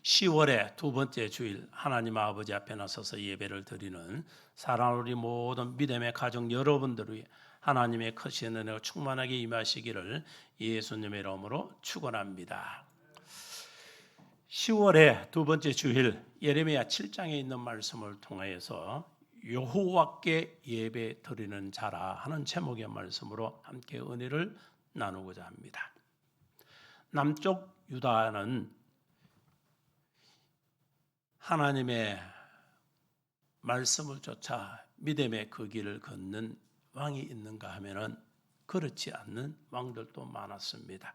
10월의 두 번째 주일 하나님 아버지 앞에 나서서 예배를 드리는 사랑하는 우리 모든 믿음의 가정 여러분들 위해 하나님의 크신 은혜가 충만하게 임하시기를 예수님의 이름으로 축원합니다. 10월의 두 번째 주일 예레미야 7장에 있는 말씀을 통하여서 여호와께 예배 드리는 자라 하는 제목의 말씀으로 함께 은혜를 나누고자 합니다. 남쪽 유다는 하나님의 말씀을 쫓아 믿음의 그 길을 걷는 왕이 있는가 하면은 그렇지 않는 왕들도 많았습니다.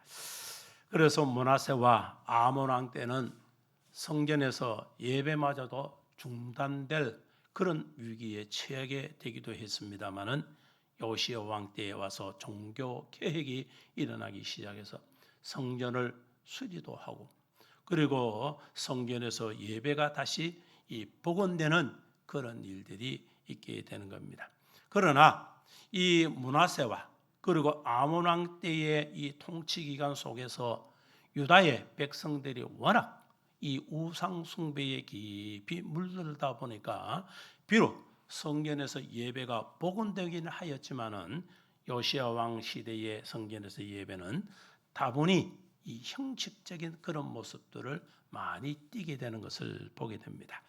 그래서 므낫세와 아몬 왕 때는 성전에서 예배마저도 중단될 그런 위기에 처하게 되기도 했습니다마는 요시야 왕 때에 와서 종교 개혁이 일어나기 시작해서 성전을 수리도 하고 그리고 성전에서 예배가 다시 복원되는 그런 일들이 있게 되는 겁니다. 그러나 이 므낫세와 그리고 아몬 왕 때의 이 통치 기간 속에서 유다의 백성들이 워낙 이 우상 숭배에 깊이 물들다 보니까 비록 성전에서 예배가 복원되기는 하였지만은 요시야 왕 시대의 성전에서 예배는 다분히 이 형식적인 그런 모습들을 많이 띠게 되는 것을 보게 됩니다.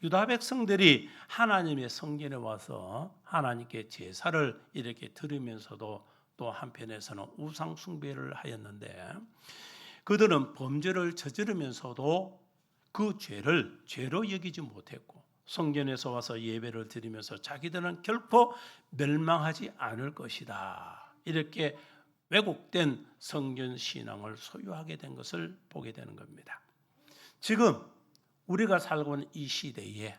유다 백성들이 하나님의 성전에 와서 하나님께 제사를 이렇게 드리면서도 또 한편에서는 우상 숭배를 하였는데 그들은 범죄를 저지르면서도 그 죄를 죄로 여기지 못했고 성전에서 와서 예배를 드리면서 자기들은 결코 멸망하지 않을 것이다. 이렇게 왜곡된 성전 신앙을 소유하게 된 것을 보게 되는 겁니다. 지금 우리가 살고 있는 이 시대에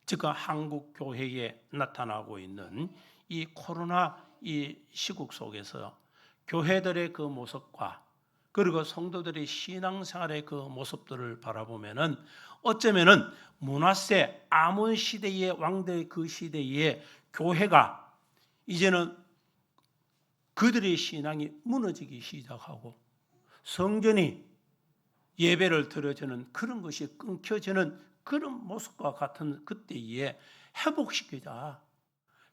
지금 한국 교회에 나타나고 있는 이 코로나 이 시국 속에서 교회들의 그 모습과 그리고 성도들의 신앙생활의 그 모습들을 바라보면은 어쩌면은 므낫세 아몬 시대의 왕들의 그 시대에 교회가 이제는 그들의 신앙이 무너지기 시작하고 성전이 예배를 드려주는 그런 것이 끊겨지는 그런 모습과 같은 그때에 회복시키자,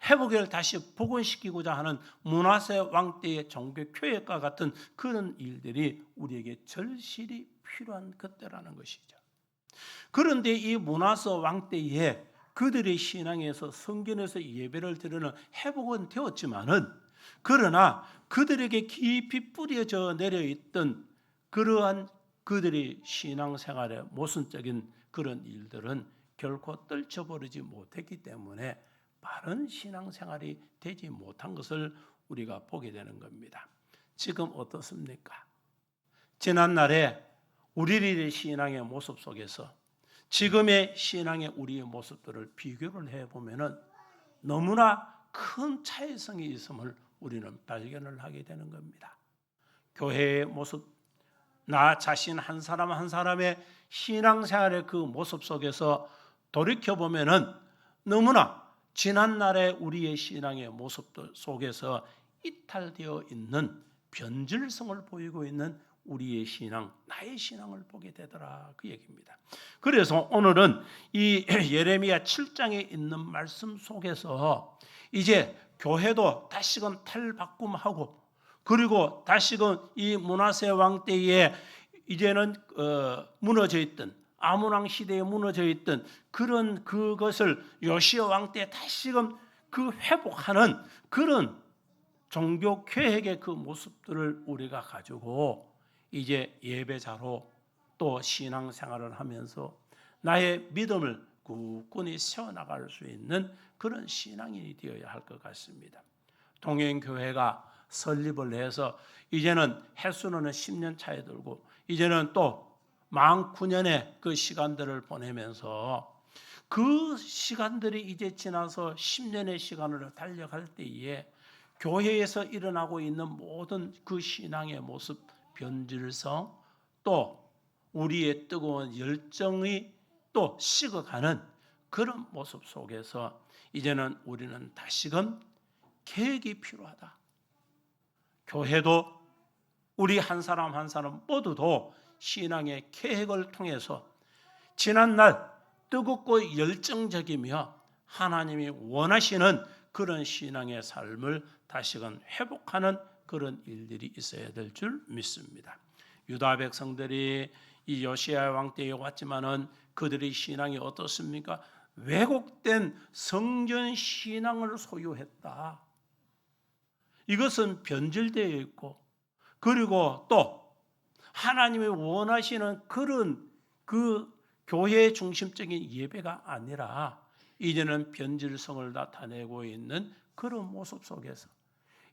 회복을 다시 복원시키고자 하는 므낫세 왕 때의 종교 교회과 같은 그런 일들이 우리에게 절실히 필요한 그때라는 것이죠. 그런데 이 므낫세 왕 때에 그들의 신앙에서 성전에서 예배를 드리는 회복은 되었지만은 그러나 그들에게 깊이 뿌려져 내려있던 그러한 그들의 신앙생활의 모순적인 그런 일들은 결코 떨쳐버리지 못했기 때문에 바른 신앙생활이 되지 못한 것을 우리가 보게 되는 겁니다. 지금 어떻습니까? 지난날에 우리들의 신앙의 모습 속에서 지금의 신앙의 우리의 모습들을 비교를 해보면 너무나 큰 차이성이 있음을 우리는 발견을 하게 되는 겁니다. 교회의 모습, 나 자신 한 사람 한 사람의 신앙생활의 그 모습 속에서 돌이켜보면 너무나 지난날의 우리의 신앙의 모습들 속에서 이탈되어 있는 변질성을 보이고 있는 우리의 신앙, 나의 신앙을 보게 되더라 그 얘기입니다. 그래서 오늘은 이 예레미야 7장에 있는 말씀 속에서 이제 교회도 다시금 탈바꿈하고 그리고 다시금 이 므낫세 왕 때에 이제는 무너져 있던 아몬 왕 시대에 무너져 있던 그런 그것을 요시야 왕 때 다시금 그 회복하는 그런 종교 개혁의 그 모습들을 우리가 가지고 이제 예배자로 또 신앙생활을 하면서 나의 믿음을 굳건히 세워나갈 수 있는 그런 신앙인이 되어야 할 것 같습니다. 동행교회가 설립을 해서 이제는 횟수는 10년 차에 들고 이제는 또 만 9년의 그 시간들을 보내면서 그 시간들이 이제 지나서 10년의 시간을 달려갈 때에 교회에서 일어나고 있는 모든 그 신앙의 모습, 변질성, 또 우리의 뜨거운 열정이 또 식어가는 그런 모습 속에서 이제는 우리는 다시금 개혁이 필요하다. 교회도 우리 한 사람 한 사람 모두도 신앙의 개혁을 통해서 지난날 뜨겁고 열정적이며 하나님이 원하시는 그런 신앙의 삶을 다시금 회복하는 그런 일들이 있어야 될 줄 믿습니다. 유다 백성들이 이 요시야 왕 때에 왔지만은 그들의 신앙이 어떻습니까? 왜곡된 성전 신앙을 소유했다. 이것은 변질되어 있고, 그리고 또 하나님이 원하시는 그런 그 교회 중심적인 예배가 아니라 이제는 변질성을 나타내고 있는 그런 모습 속에서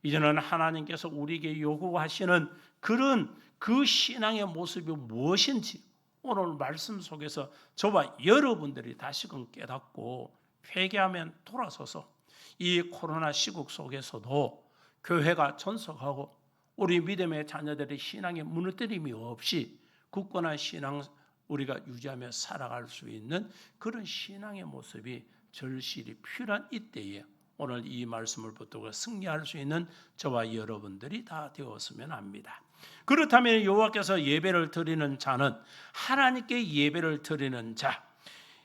이제는 하나님께서 우리에게 요구하시는 그런 그 신앙의 모습이 무엇인지 오늘 말씀 속에서 저와 여러분들이 다시금 깨닫고 회개하면 돌아서서 이 코로나 시국 속에서도 교회가 전속하고 우리 믿음의 자녀들의 신앙의 무너뜨림이 없이 굳건한 신앙 우리가 유지하며 살아갈 수 있는 그런 신앙의 모습이 절실히 필요한 이때에 오늘 이 말씀을 붙들고 승리할 수 있는 저와 여러분들이 다 되었으면 합니다. 그렇다면 여호와께서 예배를 드리는 자는 하나님께 예배를 드리는 자,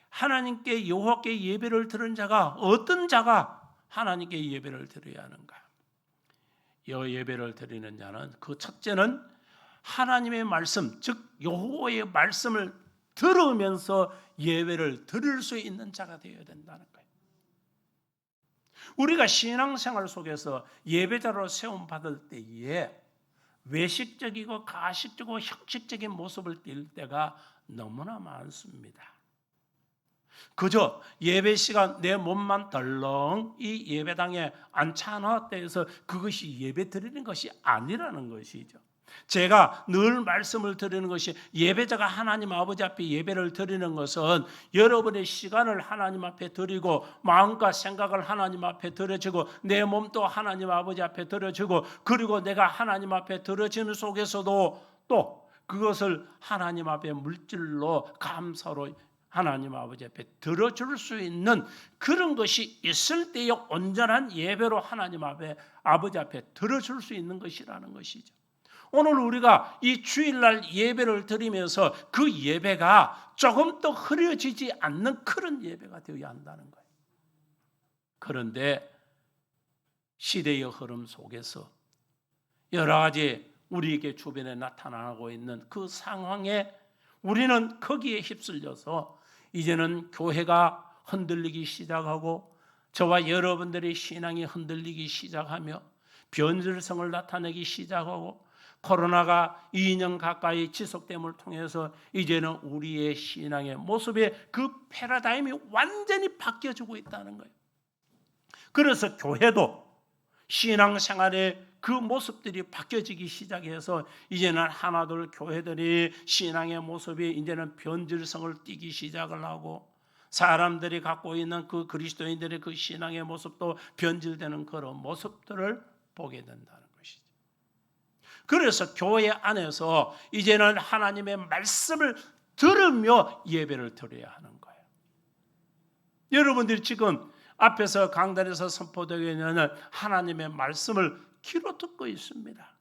하나님께 여호와께 예배를 드리는 자가 어떤 자가 하나님께 예배를 드려야 하는가? 이 예배를 드리는 자는 그 첫째는 하나님의 말씀, 즉 여호와의 말씀을 들으면서 예배를 드릴 수 있는 자가 되어야 된다는 거예요. 우리가 신앙생활 속에서 예배자로 세움 받을 때에 외식적이고 가식적이고 형식적인 모습을 띌 때가 너무나 많습니다. 그저 예배 시간 내 몸만 덜렁 이 예배당에 앉혀놨다 해서 그것이 예배 드리는 것이 아니라는 것이죠. 제가 늘 말씀을 드리는 것이 예배자가 하나님 아버지 앞에 예배를 드리는 것은 여러분의 시간을 하나님 앞에 드리고 마음과 생각을 하나님 앞에 드려지고 내 몸도 하나님 아버지 앞에 드려지고 그리고 내가 하나님 앞에 드려지는 속에서도 또 그것을 하나님 앞에 물질로 감사로 하나님 아버지 앞에 들어줄 수 있는 그런 것이 있을 때의 온전한 예배로 하나님 앞에 아버지 앞에 들어줄 수 있는 것이라는 것이죠. 오늘 우리가 이 주일날 예배를 드리면서 그 예배가 조금 더 흐려지지 않는 그런 예배가 되어야 한다는 거예요. 그런데 시대의 흐름 속에서 여러 가지 우리에게 주변에 나타나고 있는 그 상황에 우리는 거기에 휩쓸려서 이제는 교회가 흔들리기 시작하고 저와 여러분들의 신앙이 흔들리기 시작하며 변질성을 나타내기 시작하고 코로나가 2년 가까이 지속됨을 통해서 이제는 우리의 신앙의 모습의 그 패러다임이 완전히 바뀌어지고 있다는 거예요. 그래서 교회도 신앙생활의 그 모습들이 바뀌어지기 시작해서 이제는 하나둘 교회들이 신앙의 모습이 이제는 변질성을 띠기 시작을 하고 사람들이 갖고 있는 그 그리스도인들의 그 신앙의 모습도 변질되는 그런 모습들을 보게 된다는 것이죠. 그래서 교회 안에서 이제는 하나님의 말씀을 들으며 예배를 드려야 하는 거예요. 여러분들이 지금 앞에서 강단에서 선포되고 있는 하나님의 말씀을 귀로 듣고 있습니다.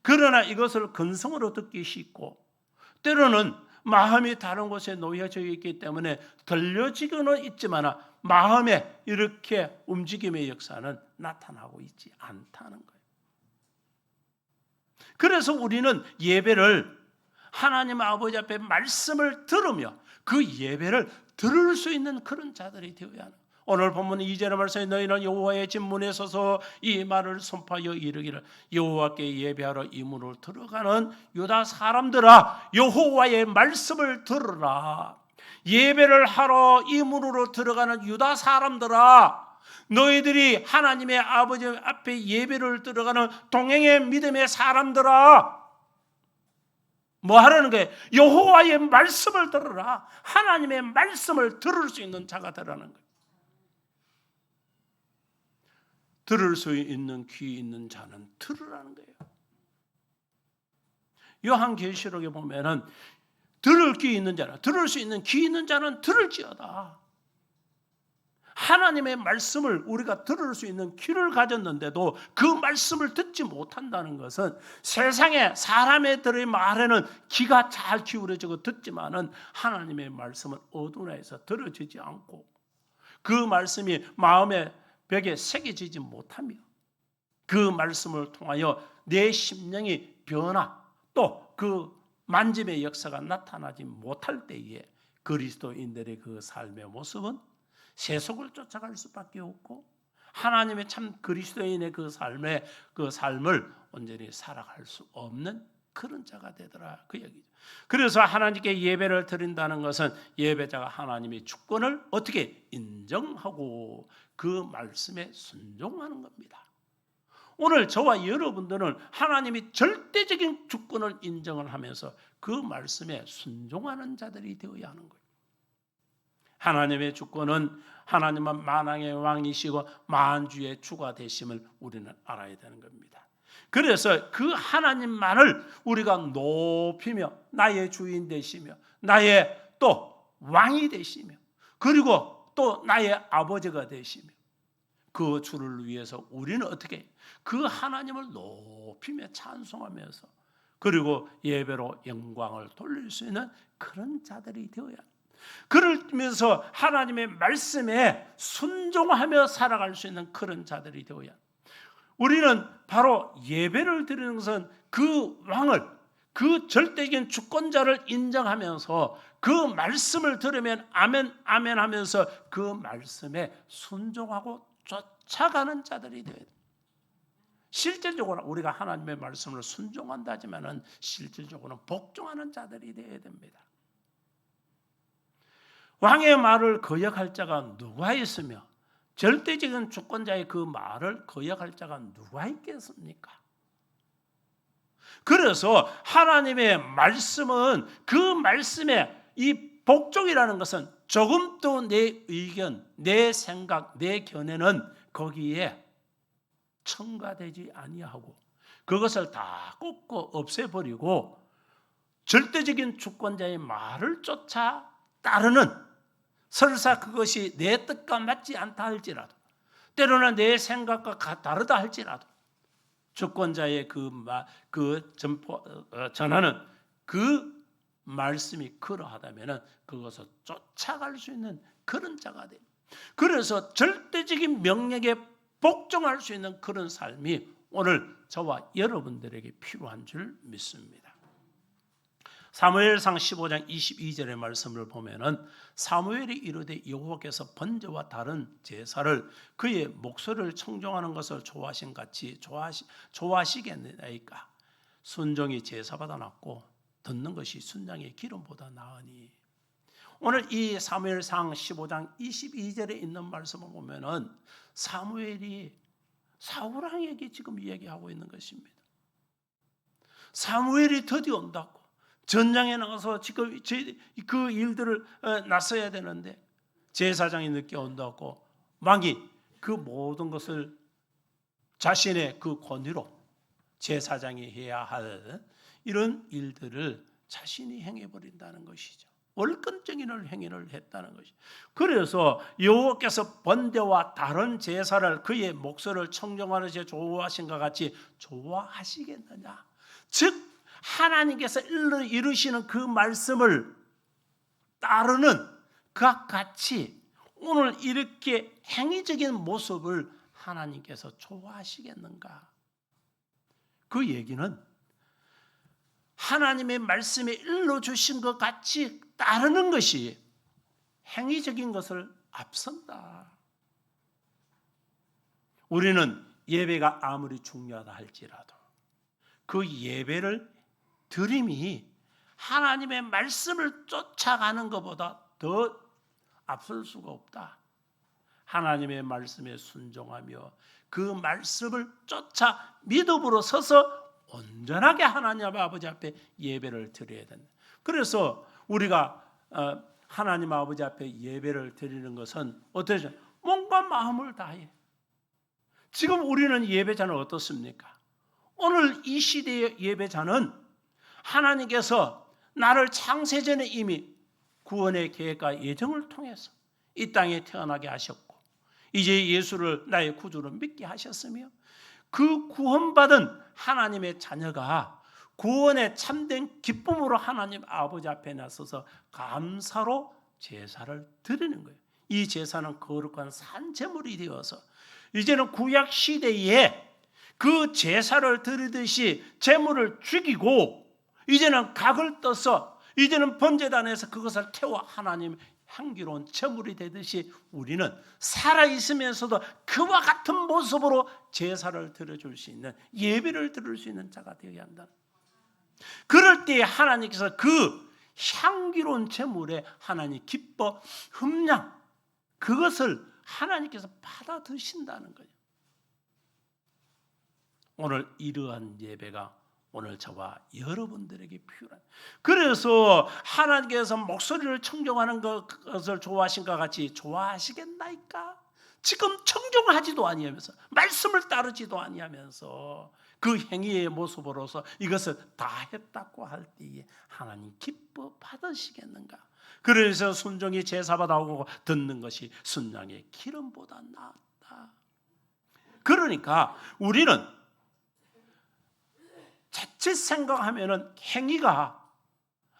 그러나 이것을 근성으로 듣기 쉽고 때로는 마음이 다른 곳에 놓여져 있기 때문에 들려지고는 있지만 마음에 이렇게 움직임의 역사는 나타나고 있지 않다는 거예요. 그래서 우리는 예배를 하나님 아버지 앞에 말씀을 들으며 그 예배를 들을 수 있는 그런 자들이 되어야 하는 거예요. 오늘 본문 2절의 말씀에 너희는 여호와의 집 문에 서서 이 말을 선포하여 이르기를 여호와께 예배하러 이 문으로 들어가는 유다 사람들아 여호와의 말씀을 들으라. 예배를 하러 이 문으로 들어가는 유다 사람들아 너희들이 하나님의 아버지 앞에 예배를 들어가는 동행의 믿음의 사람들아 뭐 하라는 거예요? 여호와의 말씀을 들으라. 하나님의 말씀을 들을 수 있는 자가 되라는 거예요. 들을 수 있는 귀 있는 자는 들으라는 거예요. 요한계시록에 보면은 들을 귀 있는 자는 들을 수 있는 귀 있는 자는 들을지어다. 하나님의 말씀을 우리가 들을 수 있는 귀를 가졌는데도 그 말씀을 듣지 못한다는 것은 세상에 사람들의 말에는 귀가 잘 기울여지고 듣지만은 하나님의 말씀은 어두운에서 들어지지 않고 그 말씀이 마음의 벽에 새겨지지 못하며 그 말씀을 통하여 내 심령이 변화 또 그 만짐의 역사가 나타나지 못할 때에 그리스도인들의 그 삶의 모습은 세속을 쫓아갈 수밖에 없고 하나님의 참 그리스도인의 그 삶을 온전히 살아갈 수 없는 그런 자가 되더라 그 얘기죠. 그래서 하나님께 예배를 드린다는 것은 예배자가 하나님의 주권을 어떻게 인정하고 그 말씀에 순종하는 겁니다. 오늘 저와 여러분들은 하나님이 절대적인 주권을 인정을 하면서 그 말씀에 순종하는 자들이 되어야 하는 거예요. 하나님의 주권은 하나님은 만왕의 왕이시고 만주의 주가 되심을 우리는 알아야 되는 겁니다. 그래서 그 하나님만을 우리가 높이며 나의 주인 되시며 나의 또 왕이 되시며 그리고 또 나의 아버지가 되시며 그 주를 위해서 우리는 어떻게 그 하나님을 높이며 찬송하면서 그리고 예배로 영광을 돌릴 수 있는 그런 자들이 되어야 합니다. 그러면서 하나님의 말씀에 순종하며 살아갈 수 있는 그런 자들이 되어야 합니다. 우리는 바로 예배를 드리는 것은 그 왕을 그 절대적인 주권자를 인정하면서 그 말씀을 들으면 아멘 아멘 하면서 그 말씀에 순종하고 쫓아가는 자들이 되어야 됩니다. 실질적으로 우리가 하나님의 말씀을 순종한다 하지만은 실질적으로는 복종하는 자들이 되어야 됩니다. 왕의 말을 거역할 자가 누가 있으며 절대적인 주권자의 그 말을 거역할 자가 누가 있겠습니까? 그래서 하나님의 말씀은 그 말씀에 이 복종이라는 것은 조금도 내 의견, 내 생각, 내 견해는 거기에 첨가되지 아니하고 그것을 다 꽂고 없애버리고 절대적인 주권자의 말을 쫓아 따르는 설사 그것이 내 뜻과 맞지 않다 할지라도 때로는 내 생각과 다르다 할지라도 주권자의 전하는 그 말씀이 그러하다면 그것을 쫓아갈 수 있는 그런 자가 돼요. 그래서 절대적인 명령에 복종할 수 있는 그런 삶이 오늘 저와 여러분들에게 필요한 줄 믿습니다. 사무엘상 15장 22절의 말씀을 보면은 사무엘이 이르되 여호와께서 번제와 다른 제사를 그의 목소리를 청종하는 것을 좋아하신 같이 좋아하시겠나이까. 순종이 제사보다 낫고 듣는 것이 순장의 기름보다 나으니. 오늘 이 사무엘상 15장 22절에 있는 말씀을 보면은 사무엘이 사울왕에게 지금 이야기하고 있는 것입니다. 사무엘이 드디어 온다고 전장에 나가서 지금 그 일들을 나서야 되는데 제사장이 늦게 온다고 왕이 그 모든 것을 자신의 그 권위로 제사장이 해야 할 이런 일들을 자신이 행해버린다는 것이죠. 월권적인 행위를 했다는 것이죠. 그래서 여호와께서 번제와 다른 제사를 그의 목소리를 청정하는 제 좋아하신 것 같이 좋아하시겠느냐. 즉 하나님께서 이루시는 그 말씀을 따르는 그와 같이 오늘 이렇게 행위적인 모습을 하나님께서 좋아하시겠는가. 그 얘기는 하나님의 말씀에 일러주신 것 같이 따르는 것이 행위적인 것을 앞선다. 우리는 예배가 아무리 중요하다 할지라도 그 예배를 드림이 하나님의 말씀을 쫓아가는 것보다 더 앞설 수가 없다. 하나님의 말씀에 순종하며 그 말씀을 쫓아 믿음으로 서서 온전하게 하나님 아버지 앞에 예배를 드려야 된다. 그래서 우리가 하나님 아버지 앞에 예배를 드리는 것은 어떠죠? 몸과 마음을 다해. 지금 우리는 예배자는 어떻습니까? 오늘 이 시대의 예배자는 하나님께서 나를 창세전에 이미 구원의 계획과 예정을 통해서 이 땅에 태어나게 하셨고 이제 예수를 나의 구주로 믿게 하셨으며 그 구원받은 하나님의 자녀가 구원의 참된 기쁨으로 하나님 아버지 앞에 나서서 감사로 제사를 드리는 거예요. 이 제사는 거룩한 산제물이 되어서 이제는 구약 시대에 그 제사를 드리듯이 제물을 죽이고 이제는 각을 떠서 이제는 번제단에서 그것을 태워 하나님 향기로운 제물이 되듯이 우리는 살아있으면서도 그와 같은 모습으로 제사를 드려줄 수 있는, 예배를 드릴 수 있는 자가 되어야 한다. 그럴 때 하나님께서 그 향기로운 제물에 하나님 기뻐 흠량, 그것을 하나님께서 받아 드신다는 거예요. 오늘 이러한 예배가 오늘 저와 여러분들에게 필요한, 그래서 하나님께서 목소리를 청정하는 것을 좋아하신 것 같이 좋아하시겠나이까? 지금 청정하지도 아니하면서 말씀을 따르지도 아니하면서 그 행위의 모습으로서 이것을 다 했다고 할 때에 하나님 기뻐 받으시겠는가? 그래서 순종이 제사받아오고 듣는 것이 순양의 기름보다 낫다. 그러니까 우리는 자칫 생각하면은 행위가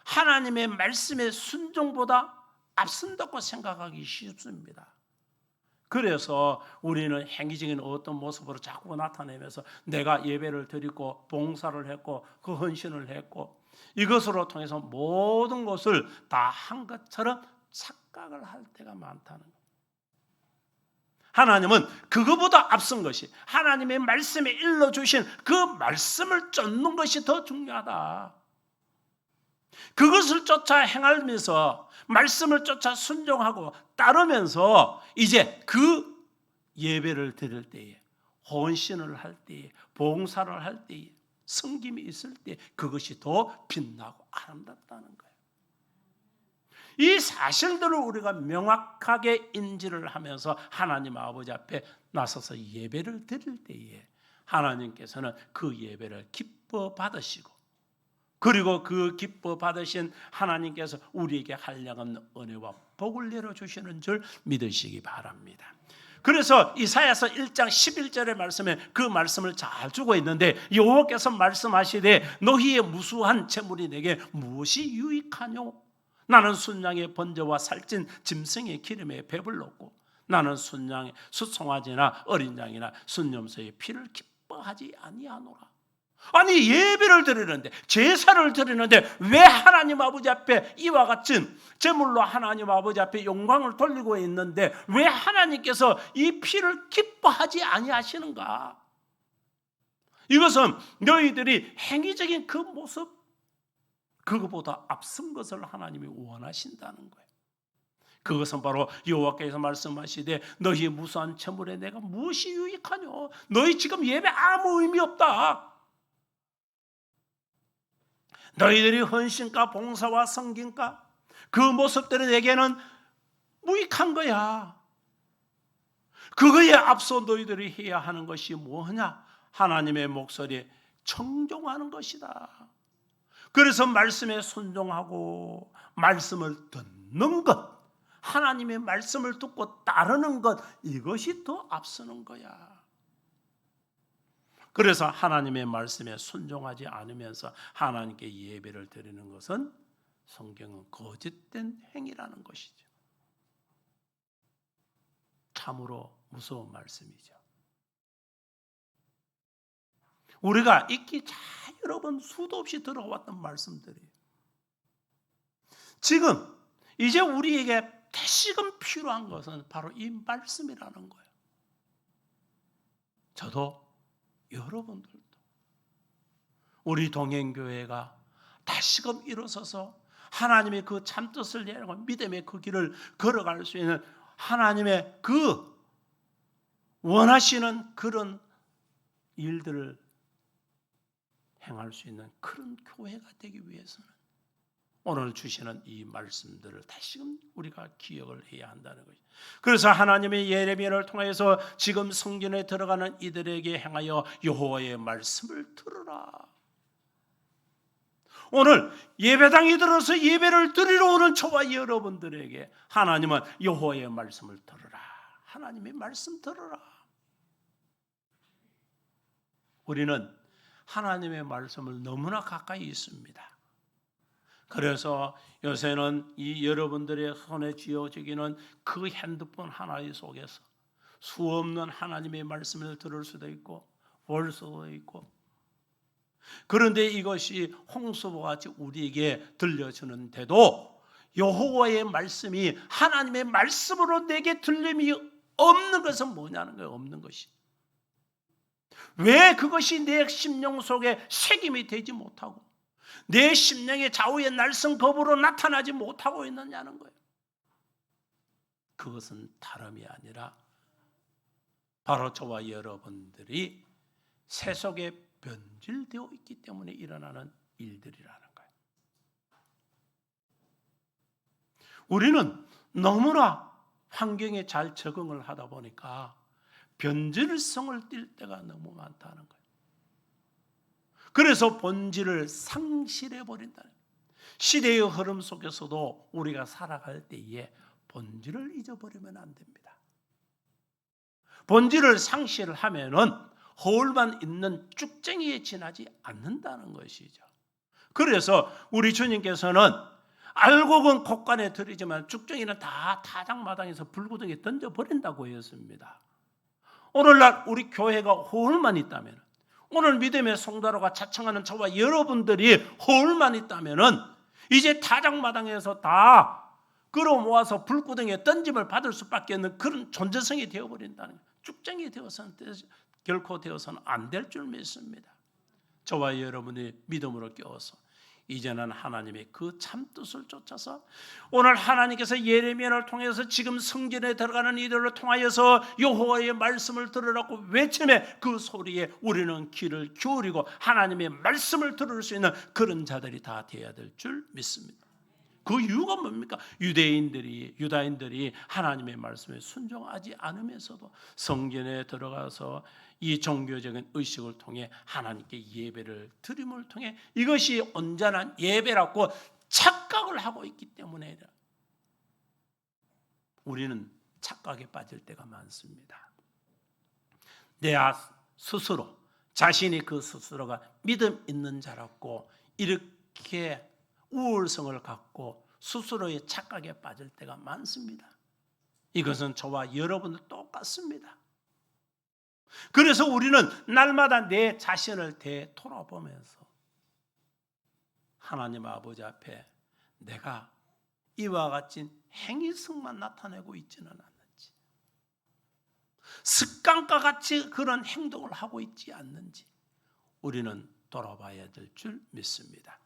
하나님의 말씀의 순종보다 앞선다고 생각하기 쉽습니다. 그래서 우리는 행위적인 어떤 모습으로 자꾸 나타내면서 내가 예배를 드리고 봉사를 했고 그 헌신을 했고 이것으로 통해서 모든 것을 다 한 것처럼 착각을 할 때가 많다는 거예요. 하나님은 그거보다 앞선 것이 하나님의 말씀에 일러주신 그 말씀을 쫓는 것이 더 중요하다. 그것을 쫓아 행하면서 말씀을 쫓아 순종하고 따르면서 이제 그 예배를 드릴 때에, 헌신을 할 때에, 봉사를 할 때에, 섬김이 있을 때 그것이 더 빛나고 아름답다는 거예요. 이 사실들을 우리가 명확하게 인지를 하면서 하나님 아버지 앞에 나서서 예배를 드릴 때에 하나님께서는 그 예배를 기뻐 받으시고, 그리고 그 기뻐 받으신 하나님께서 우리에게 한량없는 은혜와 복을 내려주시는 줄 믿으시기 바랍니다. 그래서 이사야서 1장 11절의 말씀에 그 말씀을 잘 주고 있는데 여호와께서 말씀하시되 너희의 무수한 재물이 내게 무엇이 유익하뇨? 나는 순양의 번제와 살찐 짐승의 기름에 배불렀고 나는 순양의 수송아지나 어린 양이나 순염소의 피를 기뻐하지 아니하노라. 아니 예배를 드리는데 제사를 드리는데 왜 하나님 아버지 앞에 이와 같은 제물로 하나님 아버지 앞에 영광을 돌리고 있는데 왜 하나님께서 이 피를 기뻐하지 아니하시는가? 이것은 너희들이 행위적인 그 모습, 그것보다 앞선 것을 하나님이 원하신다는 거예요. 그것은 바로 여호와께서 말씀하시되 너희 무수한 제물에 내가 무엇이 유익하뇨? 너희 지금 예배 아무 의미 없다. 너희들이 헌신과 봉사와 섬김과 그 모습들이 내게는 무익한 거야. 그거에 앞서 너희들이 해야 하는 것이 뭐냐? 하나님의 목소리에 청종하는 것이다. 그래서 말씀에 순종하고 말씀을 듣는 것, 하나님의 말씀을 듣고 따르는 것, 이것이 더 앞서는 거야. 그래서 하나님의 말씀에 순종하지 않으면서 하나님께 예배를 드리는 것은 성경은 거짓된 행위라는 것이죠. 참으로 무서운 말씀이죠. 우리가 익히 잘 여러 번 수도 없이 들어왔던 말씀들이에요. 지금 이제 우리에게 다시금 필요한 것은 바로 이 말씀이라는 거예요. 저도 여러분들도 우리 동행교회가 다시금 일어서서 하나님의 그 참뜻을 내고 믿음의 그 길을 걸어갈 수 있는 하나님의 그 원하시는 그런 일들을 행할 수 있는 그런 교회가 되기 위해서는 오늘 주시는 이 말씀들을 다시금 우리가 기억을 해야 한다는 거죠. 그래서 하나님의 예레미야를 통해서 지금 성전에 들어가는 이들에게 행하여 여호와의 말씀을 들으라. 오늘 예배당에 들어서 예배를 드리러 오는 저와 여러분들에게 하나님은 여호와의 말씀을 들으라 하나님의 말씀 들어라. 우리는 하나님의 말씀을 너무나 가까이 있습니다. 그래서 요새는 이 여러분들의 손에 쥐어지기는 그 핸드폰 하나의 속에서 수없는 하나님의 말씀을 들을 수도 있고 볼 수도 있고, 그런데 이것이 홍수와 같이 우리에게 들려주는데도 여호와의 말씀이 하나님의 말씀으로 내게 들림이 없는 것은 뭐냐는 거예요. 없는 것이. 왜 그것이 내 심령 속에 새김이 되지 못하고 내 심령의 좌우의 날성겁으로 나타나지 못하고 있느냐는 거예요. 그것은 다름이 아니라 바로 저와 여러분들이 세속에 변질되어 있기 때문에 일어나는 일들이라는 거예요. 우리는 너무나 환경에 잘 적응을 하다 보니까 변질성을 띨 때가 너무 많다는 거예요. 그래서 본질을 상실해버린다는 거예요. 시대의 흐름 속에서도 우리가 살아갈 때에 본질을 잊어버리면 안 됩니다. 본질을 상실하면은 허울만 있는 쭉쟁이에 지나지 않는다는 것이죠. 그래서 우리 주님께서는 알곡은 곡간에 들이지만 쭉쟁이는 다 타작마당에서 불구덩이에 던져버린다고 했습니다. 오늘날 우리 교회가 허울만 있다면, 오늘 믿음의 성도로가 자청하는 저와 여러분들이 허울만 있다면 이제 타작마당에서 다 끌어모아서 불구덩이에 던짐을 받을 수밖에 없는 그런 존재성이 되어버린다는 거예요. 쭉쟁이 되어서는 결코 되어서는 안 될 줄 믿습니다. 저와 여러분이 믿음으로 깨어서 이제는 하나님의 그 참뜻을 쫓아서 오늘 하나님께서 예레미야를 통해서 지금 성전에 들어가는 이들을 통하여서 여호와의 말씀을 들으라고 외침에 그 소리에 우리는 귀를 기울이고 하나님의 말씀을 들을 수 있는 그런 자들이 다 되어야 될 줄 믿습니다. 그 이유가 뭡니까? 유다인들이 하나님의 말씀에 순종하지 않으면서도 성전에 들어가서 이 종교적인 의식을 통해 하나님께 예배를 드림을 통해 이것이 온전한 예배라고 착각을 하고 있기 때문에 우리는 착각에 빠질 때가 많습니다. 내 스스로 자신이 그 스스로가 믿음 있는 자라고 이렇게 우월성을 갖고 스스로의 착각에 빠질 때가 많습니다. 이것은 저와 여러분도 똑같습니다. 그래서 우리는 날마다 내 자신을 되돌아보면서 하나님 아버지 앞에 내가 이와 같은 행위성만 나타내고 있지는 않는지, 습관과 같이 그런 행동을 하고 있지 않는지 우리는 돌아봐야 될 줄 믿습니다.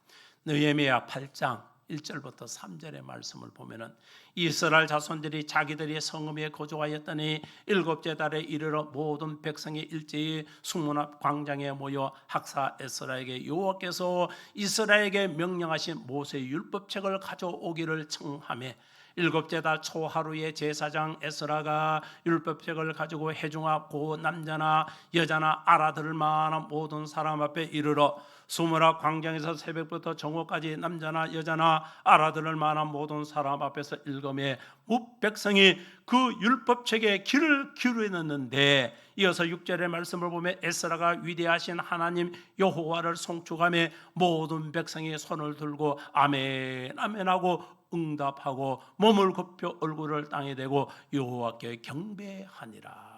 느헤미야 8장 1절부터 3절의 말씀을 보면은 이스라엘 자손들이 자기들의 성읍에 거주하였더니 일곱째 달에 이르러 모든 백성이 일제히 수문 앞 광장에 모여 학사 에스라에게 여호와께서 이스라엘에게 명령하신 모세의 율법책을 가져오기를 청하매 일곱째 달 초하루에 제사장 에스라가 율법책을 가지고 회중아 고 남자나 여자나 알아들을 만한 모든 사람 앞에 이르러 수무라 광장에서 새벽부터 정오까지 남자나 여자나 알아들을 만한 모든 사람 앞에서 읽음에 백성이 그 율법책에 귀를 기울였는데, 이어서 6절의 말씀을 보면 에스라가 위대하신 하나님 여호와를 송축하며 모든 백성이 손을 들고 아멘 아멘 하고 응답하고 몸을 굽혀 얼굴을 땅에 대고 여호와께 경배하니라.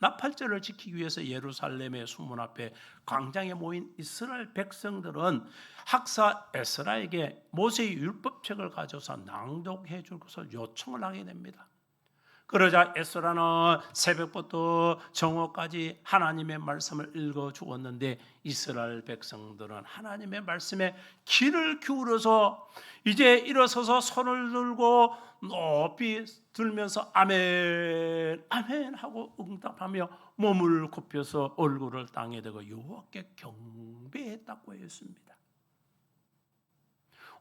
나팔절을 지키기 위해서 예루살렘의 수문 앞에 광장에 모인 이스라엘 백성들은 학사 에스라에게 모세의 율법책을 가져서 낭독해 줄 것을 요청을 하게 됩니다. 그러자 에스라는 새벽부터 정오까지 하나님의 말씀을 읽어 주었는데 이스라엘 백성들은 하나님의 말씀에 귀를 기울여서 이제 일어서서 손을 들고 높이 들면서 아멘 아멘 하고 응답하며 몸을 굽혀서 얼굴을 땅에 대고 여호와께 경배했다고 했습니다.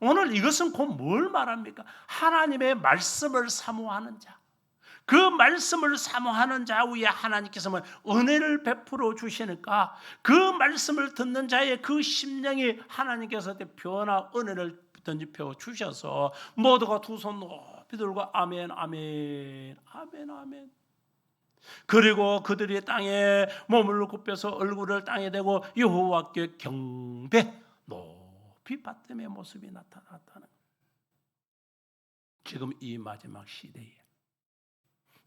오늘 이것은 곧 뭘 말합니까? 하나님의 말씀을 사모하는 자, 그 말씀을 사모하는 자 위에 하나님께서 은혜를 베풀어 주시니까 그 말씀을 듣는 자의 그 심령이 하나님께서 변화 은혜를 던집혀 주셔서 모두가 두 손 높이 들고 아멘 아멘 아멘 아멘 그리고 그들이 땅에 몸을 굽혀서 얼굴을 땅에 대고 여호와께 경배, 높이 받음의 모습이 나타났다는 거예요. 지금 이 마지막 시대에,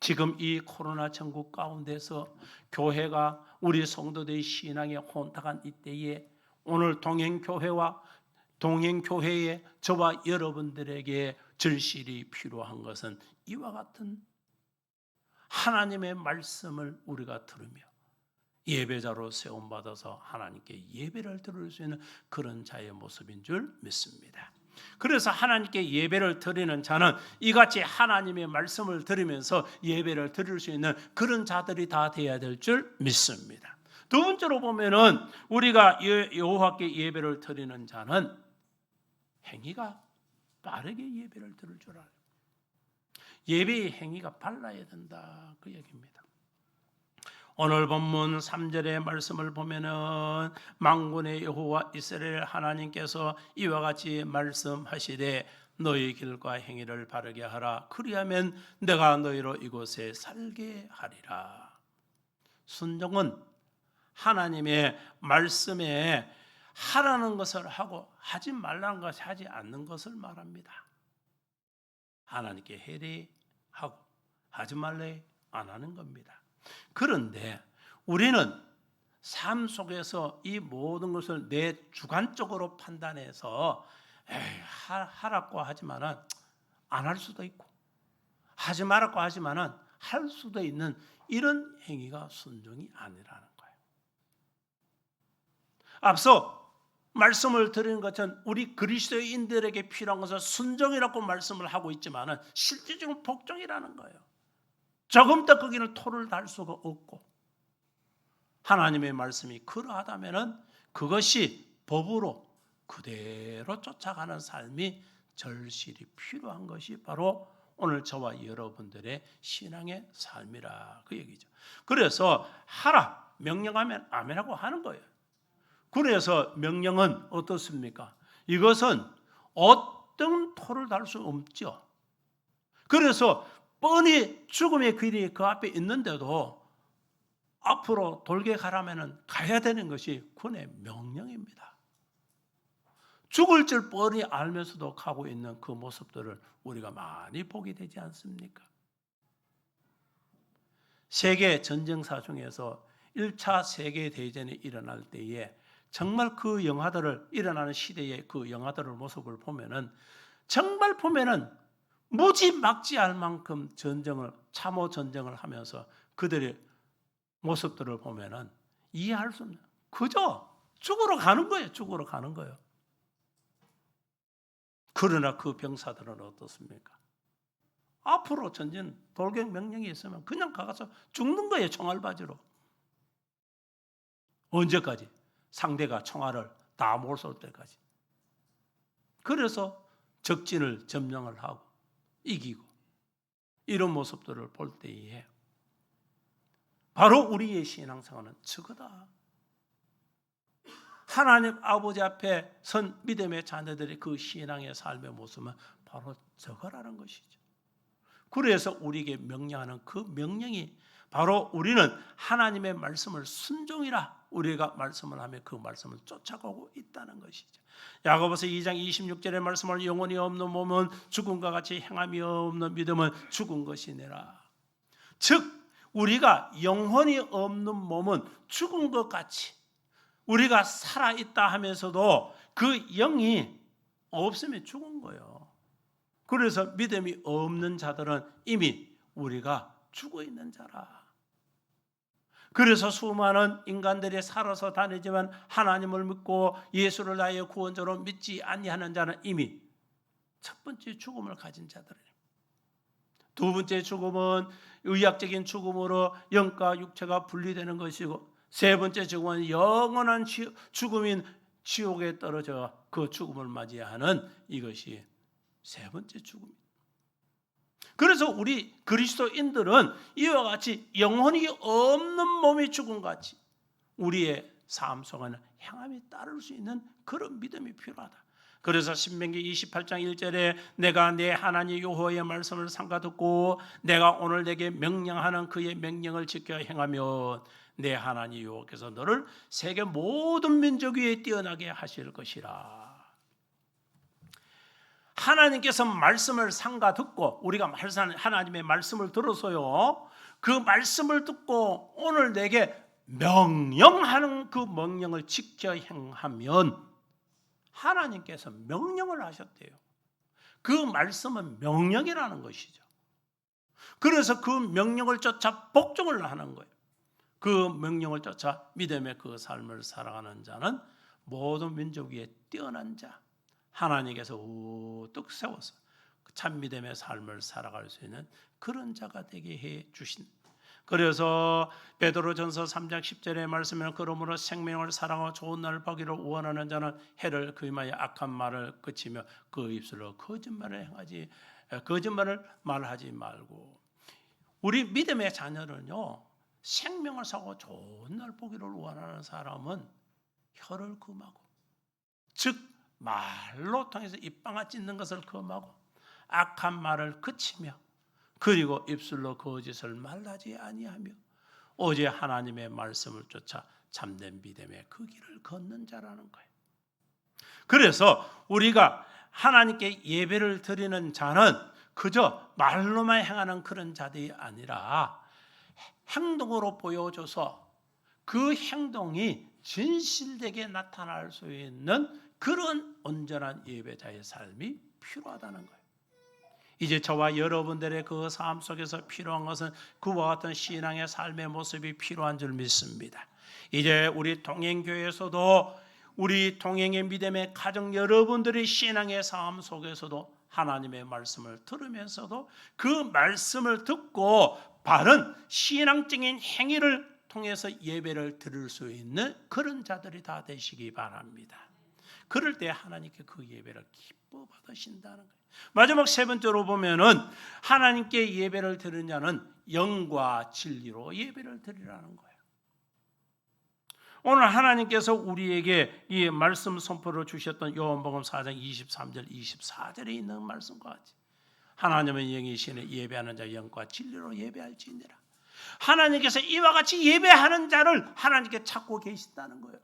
지금 이 코로나 전국 가운데서 교회가 우리 성도들의 신앙에 혼탁한 이때에 오늘 동행교회에 저와 여러분들에게 절실히 필요한 것은 이와 같은 하나님의 말씀을 우리가 들으며 예배자로 세움받아서 하나님께 예배를 드릴 수 있는 그런 자의 모습인 줄 믿습니다. 그래서 하나님께 예배를 드리는 자는 이같이 하나님의 말씀을 들으면서 예배를 드릴 수 있는 그런 자들이 다 되어야 될 줄 믿습니다. 두 번째로 보면은 우리가 여호와께 예배를 드리는 자는 행위가 빠르게 예배를 드릴 줄 알아요. 예배의 행위가 빨라야 된다, 그 얘기입니다. 오늘 본문 3절의 말씀을 보면은 만군의 여호와 이스라엘 하나님께서 이와 같이 말씀하시되 너희 길과 행위를 바르게 하라. 그리하면 내가 너희로 이곳에 살게 하리라. 순종은 하나님의 말씀에 하라는 것을 하고 하지 말라는 것을 하지 않는 것을 말합니다. 하나님께 해례하고 하지 말래 안 하는 겁니다. 그런데 우리는 삶 속에서 이 모든 것을 내 주관적으로 판단해서 하라고 하지만은 안 할 수도 있고 하지 말라고 하지만은 할 수도 있는 이런 행위가 순종이 아니라는 거예요. 앞서 말씀을 드리는 것은 우리 그리스도인들에게 필요한 것은 순종이라고 말씀을 하고 있지만은 실질적으로 복종이라는 거예요. 조금 더 거기는 토를 달 수가 없고 하나님의 말씀이 그러하다면은 그것이 법으로 그대로 쫓아가는 삶이 절실히 필요한 것이 바로 오늘 저와 여러분들의 신앙의 삶이라 그 얘기죠. 그래서 하라 명령하면 아멘하고 하는 거예요. 그래서 명령은 어떻습니까? 이것은 어떤 토를 달 수 없죠. 그래서 뻔히 죽음의 길이 그 앞에 있는데도 앞으로 돌격하라면 가야 되는 것이 군의 명령입니다. 죽을 줄 뻔히 알면서도 가고 있는 그 모습들을 우리가 많이 보게 되지 않습니까? 세계 전쟁사 중에서 1차 세계대전이 일어날 때에 정말 그 영화들을 일어나는 시대의 그 영화들의 모습을 보면은 정말 보면은 무지막지할 만큼 참호 전쟁을 하면서 그들의 모습들을 보면은 이해할 수 없는 그저 죽으러 가는 거예요. 죽으러 가는 거예요. 그러나 그 병사들은 어떻습니까? 앞으로 전진 돌격 명령이 있으면 그냥 가서 죽는 거예요. 총알바지로. 언제까지? 상대가 총알을 다 못 쏠 때까지. 그래서 적진을 점령을 하고 이기고 이런 모습들을 볼 때에 바로 우리의 신앙생활은 저거다. 하나님 아버지 앞에 선 믿음의 자녀들의 그 신앙의 삶의 모습은 바로 저거라는 것이죠. 그래서 우리에게 명령하는 그 명령이 바로 우리는 하나님의 말씀을 순종이라 우리가 말씀을 하며 그 말씀을 쫓아가고 있다는 것이죠. 야고보서 2장 26절의 말씀을 영혼이 없는 몸은 죽음과 같이 행함이 없는 믿음은 죽은 것이니라. 즉 우리가 영혼이 없는 몸은 죽은 것 같이 우리가 살아있다 하면서도 그 영이 없으면 죽은 거예요. 그래서 믿음이 없는 자들은 이미 우리가 죽어 있는 자라. 그래서 수많은 인간들이 살아서 다니지만 하나님을 믿고 예수를 나의 구원자로 믿지 아니하는 자는 이미 첫 번째 죽음을 가진 자들이에요. 두 번째 죽음은 의학적인 죽음으로 영과 육체가 분리되는 것이고 세 번째 죽음은 영원한 죽음인 지옥에 떨어져 그 죽음을 맞이하는 이것이 세 번째 죽음입니다. 그래서 우리 그리스도인들은 이와 같이 영혼이 없는 몸이 죽은 같이 우리의 삶 속에는 행함이 따를 수 있는 그런 믿음이 필요하다. 그래서 신명기 28장 1절에 내가 내 하나님 여호와의 말씀을 삼가 듣고 내가 오늘 내게 명령하는 그의 명령을 지켜 행하면 내 하나님 여호와께서 너를 세계 모든 민족 위에 뛰어나게 하실 것이라. 하나님께서 말씀을 삼가 듣고 우리가 하나님의 말씀을 들어서요, 그 말씀을 듣고 오늘 내게 명령하는 그 명령을 지켜 행하면 하나님께서 명령을 하셨대요. 그 말씀은 명령이라는 것이죠. 그래서 그 명령을 쫓아 복종을 하는 거예요. 그 명령을 쫓아 믿음의 그 삶을 살아가는 자는 모든 민족 위에 뛰어난 자, 하나님께서 우뚝 세워서 참 믿음의 삶을 살아갈 수 있는 그런 자가 되게 해 주신. 그래서 베드로전서 3장 10절의 말씀에는 그러므로 생명을 사랑하고 좋은 날을 보기를 원하는 자는 해를 금하여 악한 말을 그치며 그 입술로 거짓말을 말하지 말고. 우리 믿음의 자녀는요, 생명을 사고 좋은 날 보기를 원하는 사람은 혀를 금하고, 즉 말로 통해서 입방아 찢는 것을 금하고 악한 말을 그치며 그리고 입술로 거짓을 말하지 아니하며 오직 하나님의 말씀을 쫓아 참된 믿음의 그 길을 걷는 자라는 거예요. 그래서 우리가 하나님께 예배를 드리는 자는 그저 말로만 행하는 그런 자들이 아니라 행동으로 보여줘서 그 행동이 진실되게 나타날 수 있는 그런 온전한 예배자의 삶이 필요하다는 거예요. 이제 저와 여러분들의 그 삶 속에서 필요한 것은 그와 같은 신앙의 삶의 모습이 필요한 줄 믿습니다. 이제 우리 동행교회에서도 우리 동행의 믿음의 가정 여러분들의 신앙의 삶 속에서도 하나님의 말씀을 들으면서도 그 말씀을 듣고 바른 신앙적인 행위를 통해서 예배를 드릴 수 있는 그런 자들이 다 되시기 바랍니다. 그럴 때 하나님께 그 예배를 기뻐 받으신다는 거예요. 마지막 세 번째로 보면은 하나님께 예배를 드리는 자는 영과 진리로 예배를 드리라는 거예요. 오늘 하나님께서 우리에게 이 말씀 선포를 주셨던 요한복음 4장 23절 24절에 있는 말씀과 같이 하나님은 영이시니 예배하는 자 영과 진리로 예배할지니라. 하나님께서 이와 같이 예배하는 자를 하나님께 찾고 계신다는 거예요.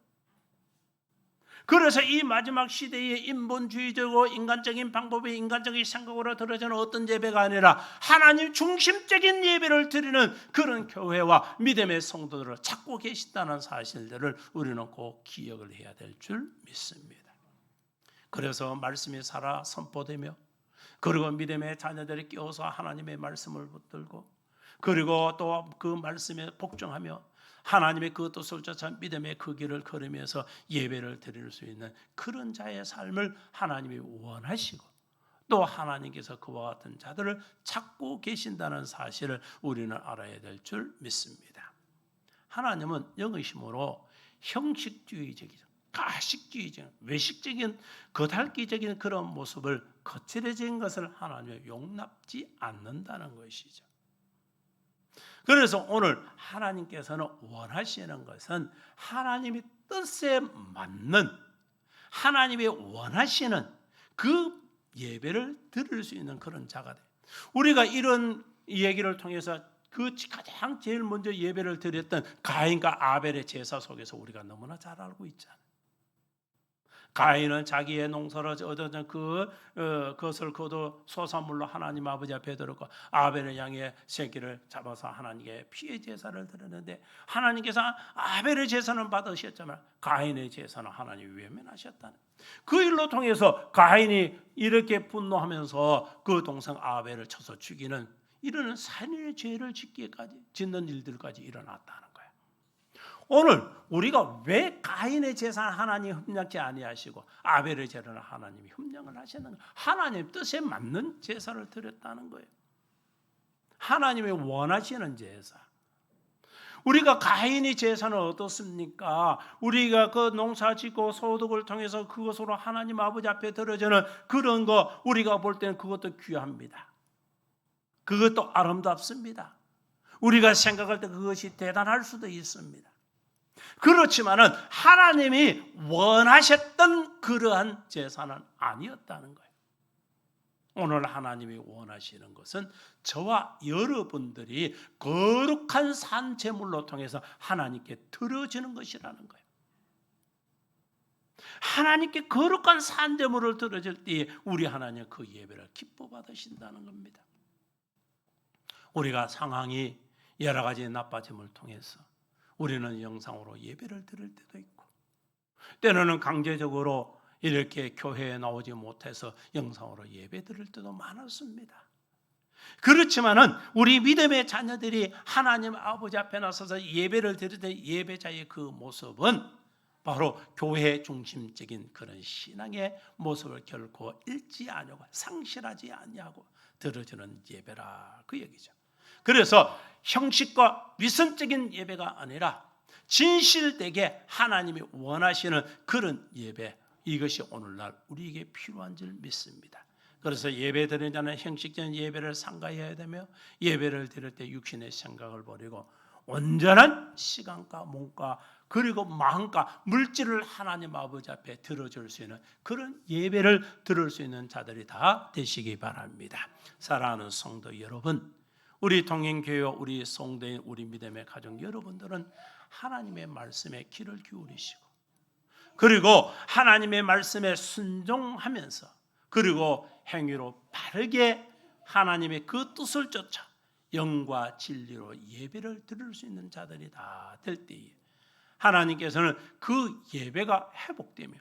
그래서 이 마지막 시대에 인본주의적이고 인간적인 방법이 인간적인 생각으로 들어지는 어떤 예배가 아니라 하나님 중심적인 예배를 드리는 그런 교회와 믿음의 성도들을 찾고 계신다는 사실들을 우리는 꼭 기억을 해야 될 줄 믿습니다. 그래서 말씀이 살아 선포되며 그리고 믿음의 자녀들이 깨어서 하나님의 말씀을 붙들고 그리고 또 그 말씀에 복종하며 하나님의 그 뜻을 쫓아 믿음의 그 길을 걸으면서 예배를 드릴 수 있는 그런 자의 삶을 하나님이 원하시고 또 하나님께서 그와 같은 자들을 찾고 계신다는 사실을 우리는 알아야 될 줄 믿습니다. 하나님은 영이심으로 형식주의적이죠. 가식주의적, 외식적인, 거달기적인 그런 모습을 거칠어진 것을 하나님이 용납지 않는다는 것이죠. 그래서 오늘 하나님께서는 원하시는 것은 하나님의 뜻에 맞는 하나님이 원하시는 그 예배를 드릴 수 있는 그런 자가 돼. 우리가 이런 얘기를 통해서 그 가장 제일 먼저 예배를 드렸던 가인과 아벨의 제사 속에서 우리가 너무나 잘 알고 있잖아요. 가인은 자기의 농사로 얻은 그것을 거둬 소산물로 하나님 아버지 앞에 드렸고 아벨은 양의 새끼를 잡아서 하나님께 피의 제사를 드렸는데 하나님께서 아벨의 제사는 받으셨지만 가인의 제사는 하나님이 외면하셨다는 그 일로 통해서 가인이 이렇게 분노하면서 그 동생 아벨을 쳐서 죽이는 이런 살인의 죄를 짓는 일들까지 일어났다는 거예요. 오늘 우리가 왜 가인의 제사는 하나님이 흠량치 아니하시고 아벨의 제사는 하나님이 흠량을 하시는가? 하나님 뜻에 맞는 제사를 드렸다는 거예요. 하나님이 원하시는 제사. 우리가 가인의 제사는 어떻습니까? 우리가 그 농사짓고 소득을 통해서 그것으로 하나님 아버지 앞에 드려지는 그런 거 우리가 볼 때는 그것도 귀합니다. 그것도 아름답습니다. 우리가 생각할 때 그것이 대단할 수도 있습니다. 그렇지만은 하나님이 원하셨던 그러한 제사는 아니었다는 거예요. 오늘 하나님이 원하시는 것은 저와 여러분들이 거룩한 산 제물로 통해서 하나님께 드려지는 것이라는 거예요. 하나님께 거룩한 산 제물을 드려질 때에 우리 하나님 그 예배를 기뻐 받으신다는 겁니다. 우리가 상황이 여러 가지 나빠짐을 통해서 우리는 영상으로 예배를 드릴 때도 있고, 때로는 강제적으로 이렇게 교회에 나오지 못해서 영상으로 예배 드릴 때도 많았습니다. 그렇지만은 우리 믿음의 자녀들이 하나님 아버지 앞에 나서서 예배를 드릴 때 예배자의 그 모습은 바로 교회 중심적인 그런 신앙의 모습을 결코 잃지 아니하고 상실하지 아니하고 드려지는 예배라 그 얘기죠. 그래서 형식과 위선적인 예배가 아니라 진실되게 하나님이 원하시는 그런 예배, 이것이 오늘날 우리에게 필요한 줄 믿습니다. 그래서 예배 드리는 자는 형식적인 예배를 삼가해야 되며, 예배를 드릴 때 육신의 생각을 버리고 온전한 시간과 몸과 그리고 마음과 물질을 하나님 아버지 앞에 들어줄 수 있는 그런 예배를 들을 수 있는 자들이 다 되시기 바랍니다. 사랑하는 성도 여러분, 우리 동행교회와 우리 성도인 우리 믿음의 가족 여러분들은 하나님의 말씀에 귀를 기울이시고, 그리고 하나님의 말씀에 순종하면서, 그리고 행위로 바르게 하나님의 그 뜻을 쫓아 영과 진리로 예배를 드릴 수 있는 자들이 다 될 때에 하나님께서는 그 예배가 회복되며,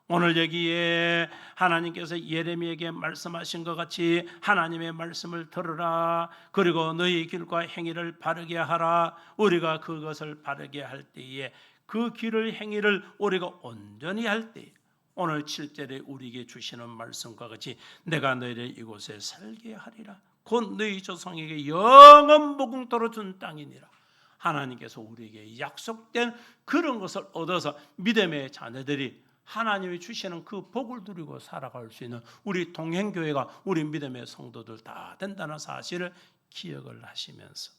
오늘 여기에 하나님께서 예레미야에게 말씀하신 것 같이 하나님의 말씀을 들으라, 그리고 너희 길과 행위를 바르게 하라. 우리가 그것을 바르게 할 때에 그 길을 행위를 우리가 온전히 할 때, 오늘 7절에 우리에게 주시는 말씀과 같이 내가 너희를 이곳에 살게 하리라, 곧 너희 조상에게 영원 무궁토로 준 땅이니라. 하나님께서 우리에게 약속된 그런 것을 얻어서 믿음의 자녀들이 하나님이 주시는 그 복을 누리고 살아갈 수 있는 우리 동행교회가 우리 믿음의 성도들 다 된다는 사실을 기억을 하시면서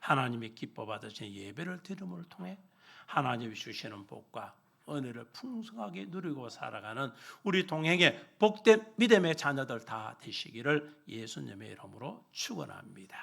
하나님이 기뻐 받으신 예배를 드림을 통해 하나님이 주시는 복과 은혜를 풍성하게 누리고 살아가는 우리 동행의 복된 믿음의 자녀들 다 되시기를 예수님의 이름으로 축원합니다.